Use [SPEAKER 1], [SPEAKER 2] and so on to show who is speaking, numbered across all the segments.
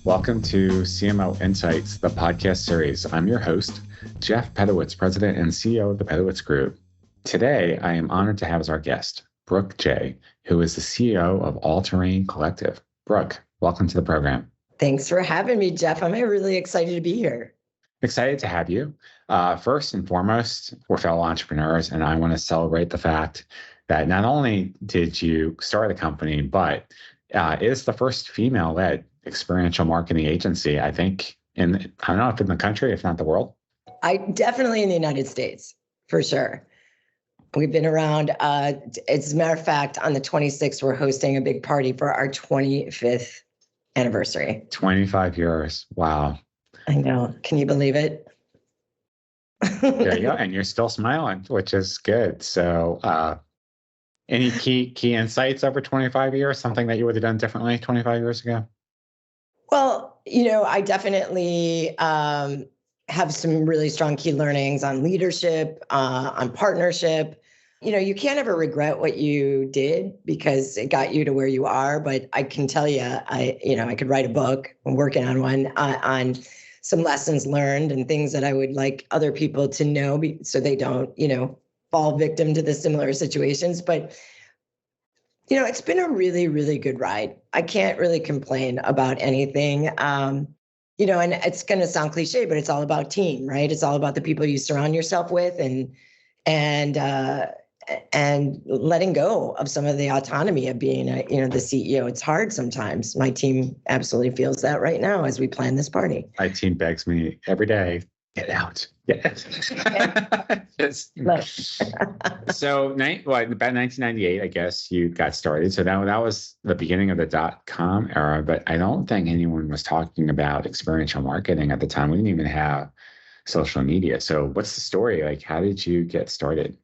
[SPEAKER 1] Welcome to CMO Insights, the podcast series. I'm your host, Jeff Pedowitz, President and CEO of the Pedowitz Group. Today, I am honored to have as our guest, Brook Jay, who is the CEO of All Terrain Collective. Brook, welcome to the program.
[SPEAKER 2] Thanks for having me, Jeff. I'm really excited to be here.
[SPEAKER 1] Excited to have you. First and foremost, we're fellow entrepreneurs, and I want to celebrate the fact that not only did you start a company, but it is the first female-led experiential marketing agency, I think, I don't know if in the country, if not the world.
[SPEAKER 2] Definitely in the United States, for sure. We've been around. As a matter of fact, on the 26th, we're hosting a big party for our 25th anniversary.
[SPEAKER 1] 25 years. Wow.
[SPEAKER 2] I know. Can you believe it?
[SPEAKER 1] There you go. And you're still smiling, which is good. So any key insights over 25 years, something that you would have done differently 25 years ago?
[SPEAKER 2] Well, I definitely have some really strong key learnings on leadership, on partnership. You can't ever regret what you did because it got you to where you are. But I can tell you, I could write a book. I'm working on one on some lessons learned and things that I would like other people to know so they don't, fall victim to the similar situations. But it's been a really, really good ride. I can't really complain about anything. And it's going to sound cliche, but it's all about team, right? It's all about the people you surround yourself with and letting go of some of the autonomy of being the CEO. It's hard sometimes. My team absolutely feels that right now as we plan this party.
[SPEAKER 1] My team begs me every day, get out. Yes. So about 1998, I guess you got started. So that was the beginning of the .com era, but I don't think anyone was talking about experiential marketing at the time. We didn't even have social media. So what's the story? Like, how did you get started?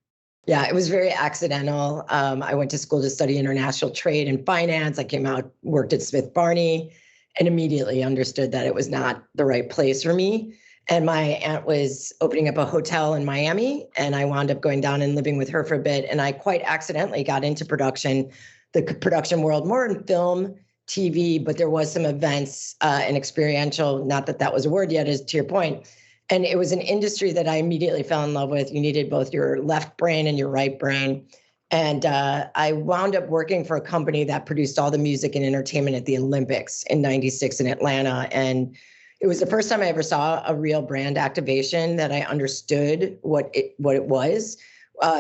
[SPEAKER 2] Yeah, it was very accidental. I went to school to study international trade and finance. I came out, worked at Smith Barney, and immediately understood that it was not the right place for me. And my aunt was opening up a hotel in Miami, and I wound up going down and living with her for a bit. And I quite accidentally got into the production world, more in film, TV, but there was some events and experiential, not that was a word yet, as to your point. And it was an industry that I immediately fell in love with. You needed both your left brain and your right brain. And I wound up working for a company that produced all the music and entertainment at the Olympics in '96 in Atlanta. And it was the first time I ever saw a real brand activation that I understood what it was.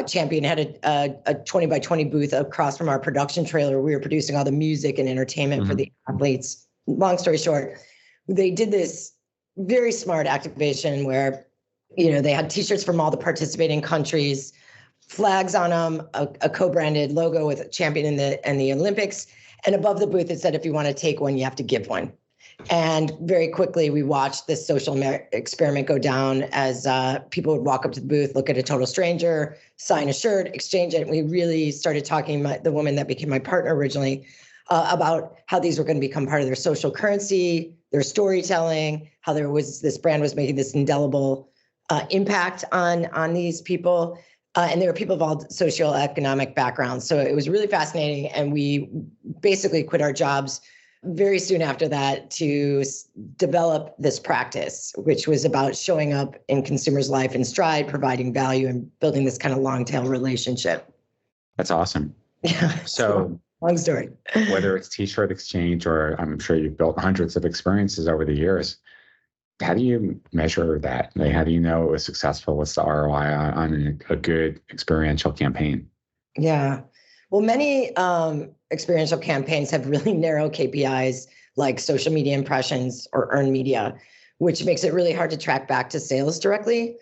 [SPEAKER 2] Champion had a 20 by 20 booth across from our production trailer. We were producing all the music and entertainment for the athletes. Long story short, they did this very smart activation where, they had T-shirts from all the participating countries, flags on them, a co-branded logo with Champion in the Olympics. And above the booth, it said, if you want to take one, you have to give one. And very quickly, we watched this social experiment go down as people would walk up to the booth, look at a total stranger, sign a shirt, exchange it. And we really started talking, the woman that became my partner originally, about how these were going to become part of their social currency, their storytelling, how this brand was making this indelible impact on these people. And there were people of all socioeconomic backgrounds. So it was really fascinating. And we basically quit our jobs very soon after that to develop this practice, which was about showing up in consumers' life in stride, providing value, and building this kind of long tail relationship.
[SPEAKER 1] That's awesome.
[SPEAKER 2] Yeah.
[SPEAKER 1] So
[SPEAKER 2] long story.
[SPEAKER 1] Whether it's T-shirt exchange or I'm sure you've built hundreds of experiences over the years, how do you measure that? Like, how do you know it was successful? What's the ROI on a good experiential campaign?
[SPEAKER 2] Yeah. Well, many experiential campaigns have really narrow KPIs like social media impressions or earned media, which makes it really hard to track back to sales directly.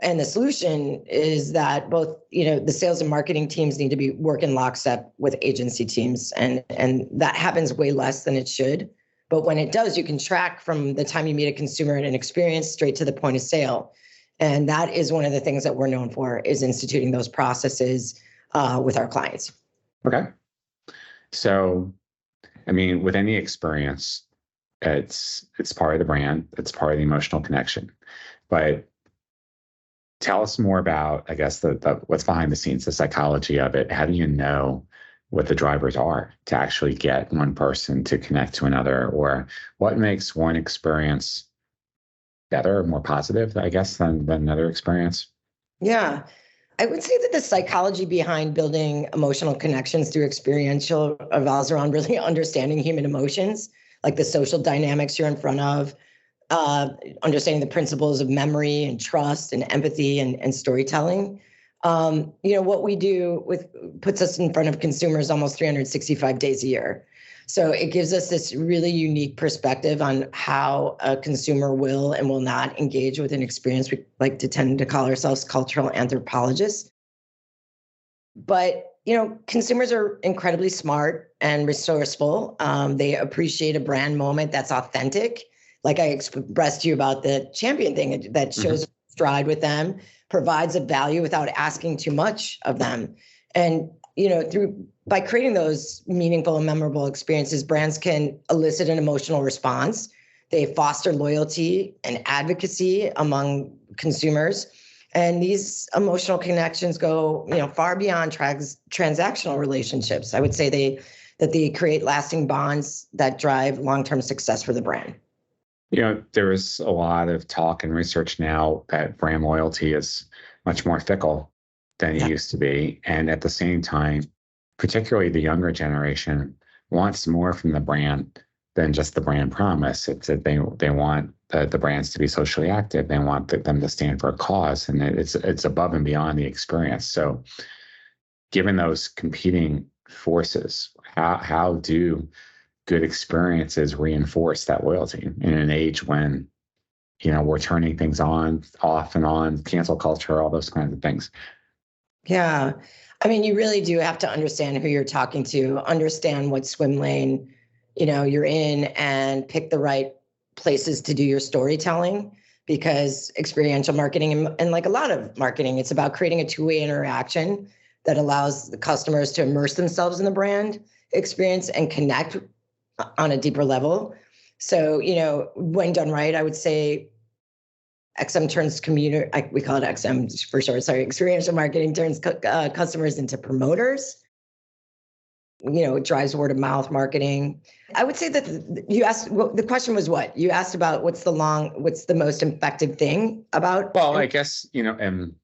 [SPEAKER 2] And the solution is that both, the sales and marketing teams need to be working lockstep with agency teams. And that happens way less than it should. But when it does, you can track from the time you meet a consumer at an experience straight to the point of sale. And that is one of the things that we're known for, is instituting those processes with our clients.
[SPEAKER 1] Okay. So, with any experience, it's part of the brand, it's part of the emotional connection. But tell us more about, I guess, the what's behind the scenes, the psychology of it. How do you know what the drivers are to actually get one person to connect to another, or what makes one experience better, more positive, I guess, than another experience?
[SPEAKER 2] Yeah. I would say that the psychology behind building emotional connections through experiential revolves around really understanding human emotions, like the social dynamics you're in front of, uh, understanding the principles of memory and trust and empathy and storytelling. What we do with puts us in front of consumers almost 365 days a year. So it gives us this really unique perspective on how a consumer will and will not engage with an experience. We like to tend to call ourselves cultural anthropologists. But consumers are incredibly smart and resourceful. They appreciate a brand moment that's authentic. Like I expressed to you about the champion thing that shows stride with them, provides a value without asking too much of them. And by creating those meaningful and memorable experiences, brands can elicit an emotional response. They foster loyalty and advocacy among consumers. And these emotional connections go, far beyond transactional relationships. I would say they create lasting bonds that drive long-term success for the brand.
[SPEAKER 1] There is a lot of talk and research now that brand loyalty is much more fickle than it used to be. And at the same time, particularly the younger generation wants more from the brand than just the brand promise. It's that they want the brands to be socially active. They want them to stand for a cause, and it's above and beyond the experience. So, given those competing forces, how do good experiences reinforce that loyalty in an age when we're turning things on, off and on, cancel culture, all those kinds of things?
[SPEAKER 2] Yeah. I mean, you really do have to understand who you're talking to, understand what swim lane, you're in, and pick the right places to do your storytelling, because experiential marketing and like a lot of marketing, it's about creating a two-way interaction that allows the customers to immerse themselves in the brand experience and connect on a deeper level. So, when done right, I would say XM turns we call it XM for short, sorry, experiential marketing turns customers into promoters. It drives word of mouth marketing. I would say that you asked, well, the question was what? You asked about what's the most effective thing about?
[SPEAKER 1] Well, I guess, and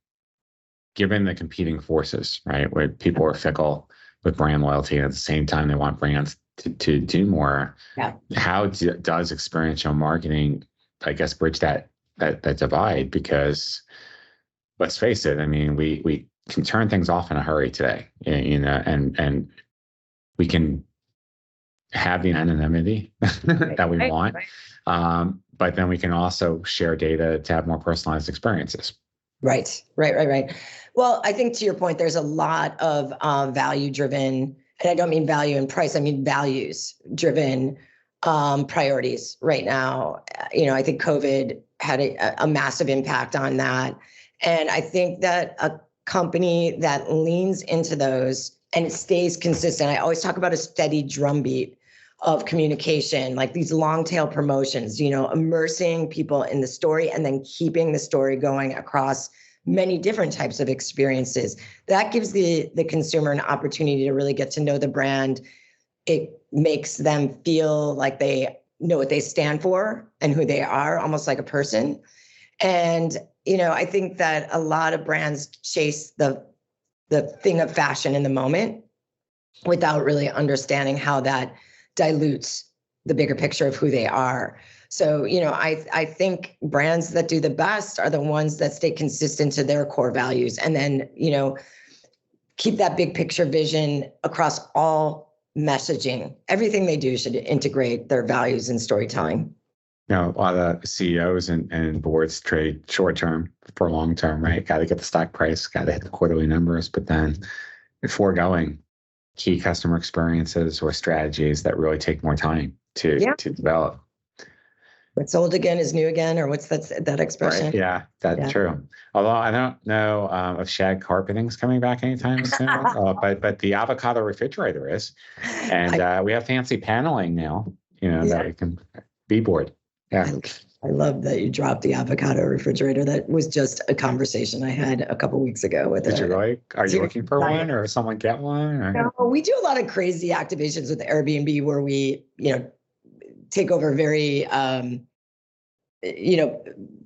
[SPEAKER 1] given the competing forces, right, where people are fickle with brand loyalty, and at the same time, they want brands to do more.
[SPEAKER 2] Yeah.
[SPEAKER 1] How does experiential marketing, I guess, bridge that divide? Because let's face it, I mean, we can turn things off in a hurry today, and we can have the anonymity that we want, but then we can also share data to have more personalized experiences.
[SPEAKER 2] Right. Well, I think to your point, there's a lot of value-driven, and I don't mean value and price, I mean values-driven priorities right now. I think COVID had a massive impact on that. And I think that a company that leans into those and it stays consistent, I always talk about a steady drumbeat of communication, like these long tail promotions, immersing people in the story and then keeping the story going across many different types of experiences. That gives the consumer an opportunity to really get to know the brand. It makes them feel like they know what they stand for and who they are, almost like a person. And, I think that a lot of brands chase the thing of fashion in the moment without really understanding how that dilutes the bigger picture of who they are. So, I think brands that do the best are the ones that stay consistent to their core values and then, keep that big picture vision across all messaging. Everything they do should integrate their values and storytelling.
[SPEAKER 1] A lot of CEOs and boards trade short term for long term, right? Got to get the stock price, got to hit the quarterly numbers, but then foregoing key customer experiences or strategies that really take more time to develop.
[SPEAKER 2] What's old again is new again, or what's that expression?
[SPEAKER 1] Right. Yeah, that's true. Although I don't know if shag carpeting's coming back anytime soon, but the avocado refrigerator is, and we have fancy paneling now. That we can be board. Yeah.
[SPEAKER 2] I love that you dropped the avocado refrigerator. That was just a conversation I had a couple weeks ago with
[SPEAKER 1] Did you really? Are you looking for
[SPEAKER 2] designer.
[SPEAKER 1] one or someone get one? Or?
[SPEAKER 2] No, we do a lot of crazy activations with Airbnb where we, take over very,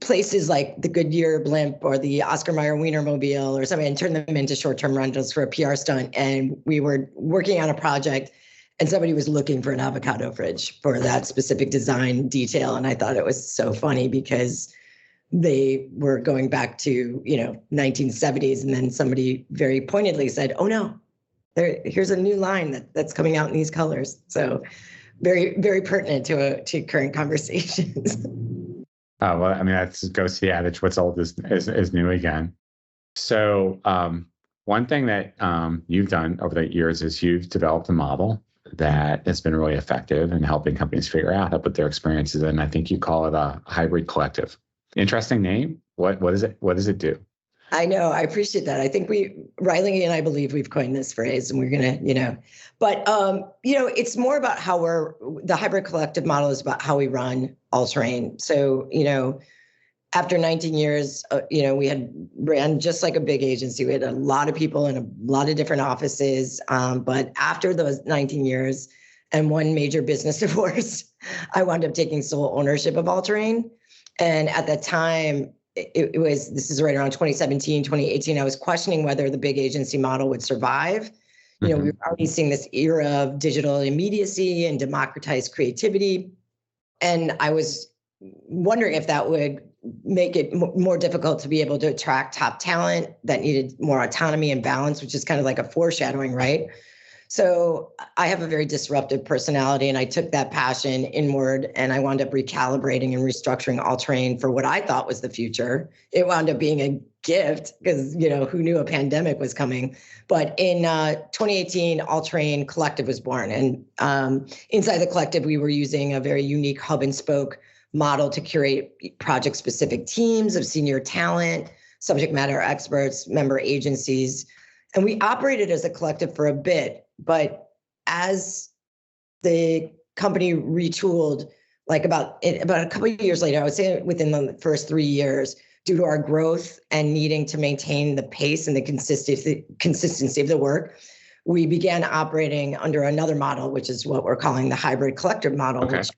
[SPEAKER 2] places like the Goodyear blimp or the Oscar Mayer Wienermobile or something and turn them into short-term rentals for a PR stunt. And we were working on a project and somebody was looking for an avocado fridge for that specific design detail. And I thought it was so funny because they were going back to, 1970s. And then somebody very pointedly said, oh no, here's a new line that's coming out in these colors. So very, very pertinent to current conversations.
[SPEAKER 1] Well, I mean, that goes to the adage, what's old is new again. So one thing that you've done over the years is you've developed a model that has been really effective in helping companies figure out how to put their experiences in. I think you call it a hybrid collective. Interesting name. What is it? What does it do?
[SPEAKER 2] I know. I appreciate that. I think Riley and I believe we've coined this phrase and we're going to, but, it's more about how the hybrid collective model is about how we run All Terrain. So, after 19 years, we had ran just like a big agency. We had a lot of people in a lot of different offices. But after those 19 years and one major business divorce, I wound up taking sole ownership of All Terrain. And at that time, this is right around 2017, 2018, I was questioning whether the big agency model would survive. We were already seeing this era of digital immediacy and democratized creativity. And I was wondering if that would make it more difficult to be able to attract top talent that needed more autonomy and balance, which is kind of like a foreshadowing, right? So I have a very disruptive personality, and I took that passion inward, and I wound up recalibrating and restructuring All Terrain for what I thought was the future. It wound up being a gift because, who knew a pandemic was coming? But in 2018, All Terrain Collective was born. And inside the collective, we were using a very unique hub and spoke model to curate project-specific teams of senior talent, subject matter experts, member agencies. And we operated as a collective for a bit, but as the company retooled, like about a couple of years later, I would say within the first 3 years, due to our growth and needing to maintain the pace and the consistency of the work, we began operating under another model, which is what we're calling the hybrid collective model, which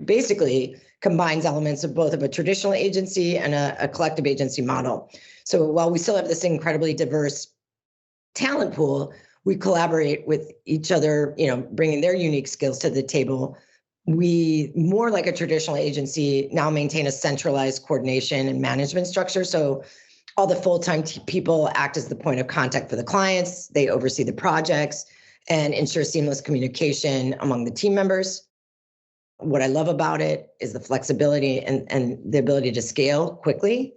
[SPEAKER 2] basically combines elements of both of a traditional agency and a collective agency model. So while we still have this incredibly diverse talent pool, we collaborate with each other, bringing their unique skills to the table. We, more like a traditional agency, now maintain a centralized coordination and management structure. So all the full-time people act as the point of contact for the clients. They oversee the projects and ensure seamless communication among the team members. What I love about it is the flexibility and the ability to scale quickly.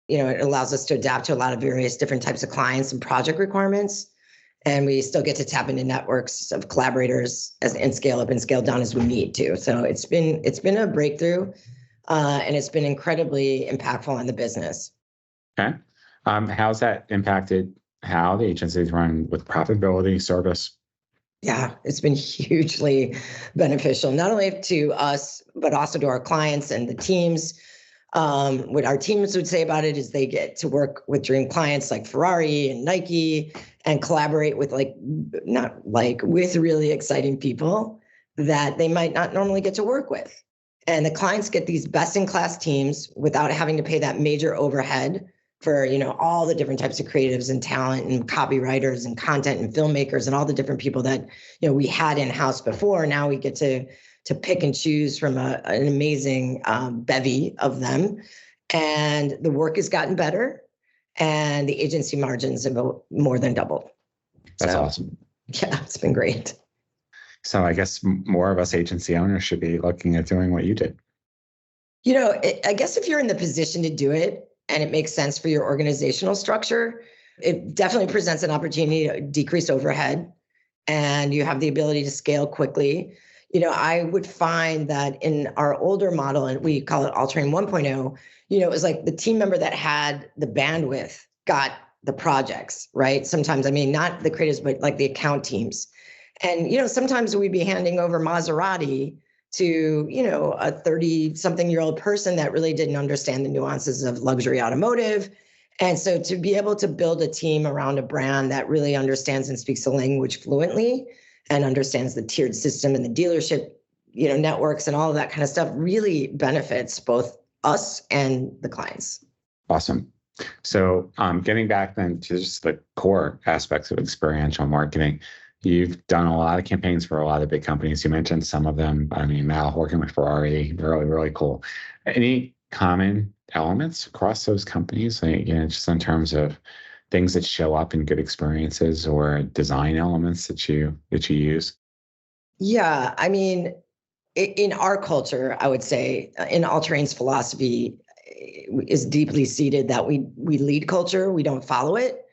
[SPEAKER 2] It allows us to adapt to a lot of various different types of clients and project requirements. And we still get to tap into networks of collaborators and scale up and scale down as we need to. So it's been a breakthrough, and it's been incredibly impactful on the business.
[SPEAKER 1] Okay. How's that impacted how the agencies run with profitability, service?
[SPEAKER 2] Yeah, it's been hugely beneficial, not only to us, but also to our clients and the teams. What our teams would say about it is they get to work with dream clients like Ferrari and Nike and collaborate with with really exciting people that they might not normally get to work with. And the clients get these best-in-class teams without having to pay that major overhead for, all the different types of creatives and talent and copywriters and content and filmmakers and all the different people that, we had in-house before. Now we get to pick and choose from an amazing bevy of them. And the work has gotten better and the agency margins have more than doubled.
[SPEAKER 1] That's awesome.
[SPEAKER 2] Yeah, it's been great.
[SPEAKER 1] So I guess more of us agency owners should be looking at doing what you did.
[SPEAKER 2] I guess if you're in the position to do it and it makes sense for your organizational structure, it definitely presents an opportunity to decrease overhead and you have the ability to scale quickly. I would find that in our older model, and we call it All Terrain 1.0, it was like the team member that had the bandwidth got the projects, right? Sometimes, not the creatives, but like the account teams. And, sometimes we'd be handing over Maserati to, a 30-something-year-old person that really didn't understand the nuances of luxury automotive. And so to be able to build a team around a brand that really understands and speaks the language fluently and understands the tiered system and the dealership, networks and all of that kind of stuff really benefits both us and the clients.
[SPEAKER 1] Awesome. So getting back then to just the core aspects of experiential marketing, you've done a lot of campaigns for a lot of big companies. You mentioned some of them. I mean, Mal working with Ferrari, really, really cool. Any common elements across those companies, just in terms of things that show up in good experiences or design elements that you use?
[SPEAKER 2] Yeah, I mean, in our culture, I would say in All Terrain's philosophy is deeply seated that we lead culture, we don't follow it.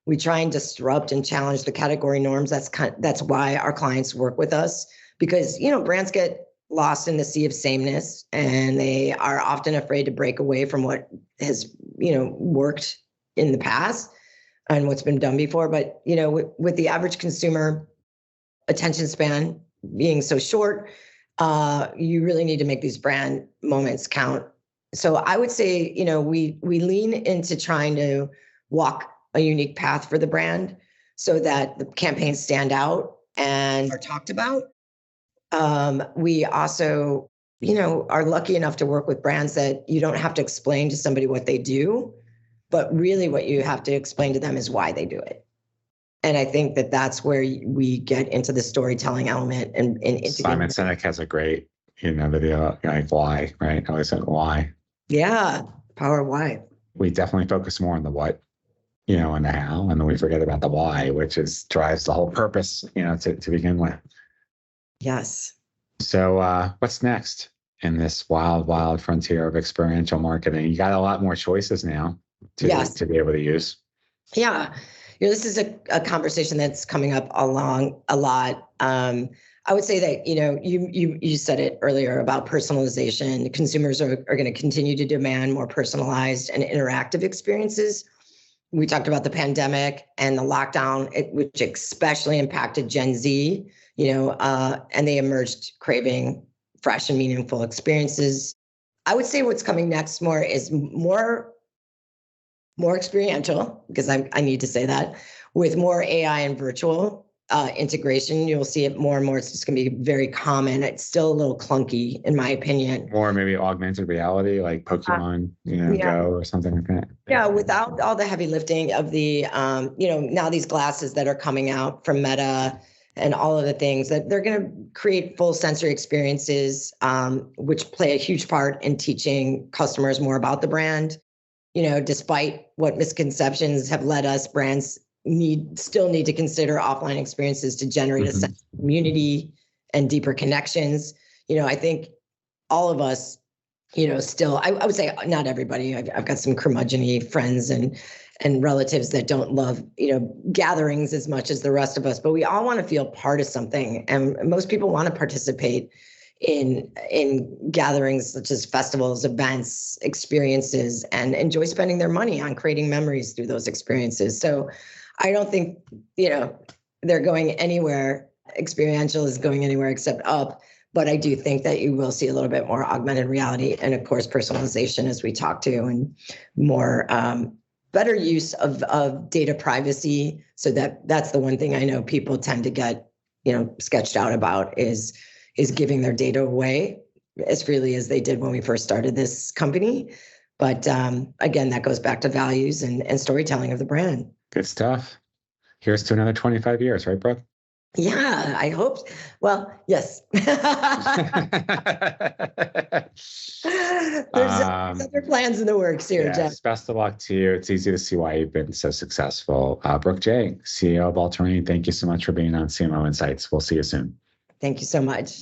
[SPEAKER 2] We try and disrupt and challenge the category norms. That's why our clients work with us, because brands get lost in the sea of sameness, and they are often afraid to break away from what has worked in the past and what's been done before. But with the average consumer attention span being so short, you really need to make these brand moments count. So I would say we lean into trying to walk a unique path for the brand so that the campaigns stand out and are talked about. We also, are lucky enough to work with brands that you don't have to explain to somebody what they do, but really what you have to explain to them is why they do it. And I think that that's where we get into the storytelling element and
[SPEAKER 1] Simon Sinek has a great, video like why, right? I always said why.
[SPEAKER 2] Yeah, power of why.
[SPEAKER 1] We definitely focus more on the what, and the how, and then we forget about the why, which drives the whole purpose, to begin with.
[SPEAKER 2] Yes.
[SPEAKER 1] So what's next in this wild, wild frontier of experiential marketing? You got a lot more choices now to be able to use.
[SPEAKER 2] Yeah. This is a conversation that's coming up a lot. I would say that, you said it earlier about personalization. Consumers are going to continue to demand more personalized and interactive experiences. We talked about the pandemic and the lockdown, which especially impacted Gen Z, and they emerged craving fresh and meaningful experiences. I would say what's coming next is more experiential, because I need to say that, with more AI and virtual integration. You'll see it more and more. It's just going to be very common. It's still a little clunky, in my opinion.
[SPEAKER 1] Or maybe augmented reality, like Pokemon, Go or something like that.
[SPEAKER 2] Yeah, without all the heavy lifting of the, now these glasses that are coming out from Meta and all of the things that they're going to create full sensory experiences, which play a huge part in teaching customers more about the brand. Despite what misconceptions have led us, brands still need to consider offline experiences to generate a sense of community and deeper connections. I think all of us, still, I would say not everybody. I've got some curmudgeon-y friends and relatives that don't love, gatherings as much as the rest of us, but we all want to feel part of something. And most people want to participate in gatherings such as festivals, events, experiences, and enjoy spending their money on creating memories through those experiences. So I don't think, they're going anywhere. Experiential is going anywhere except up. But I do think that you will see a little bit more augmented reality and, of course, personalization, as we talked to, and more better use of data privacy. So that's the one thing I know people tend to get, sketched out about is giving their data away as freely as they did when we first started this company. But again, that goes back to values and storytelling of the brand.
[SPEAKER 1] Good stuff. Here's to another 25 years, right, Brooke?
[SPEAKER 2] Yeah, I hope. Well, yes. There's other plans in the works here, Jeff.
[SPEAKER 1] Best of luck to you. It's easy to see why you've been so successful. Brook Jay, CEO of All Terrain, thank you so much for being on CMO Insights. We'll see you soon.
[SPEAKER 2] Thank you so much.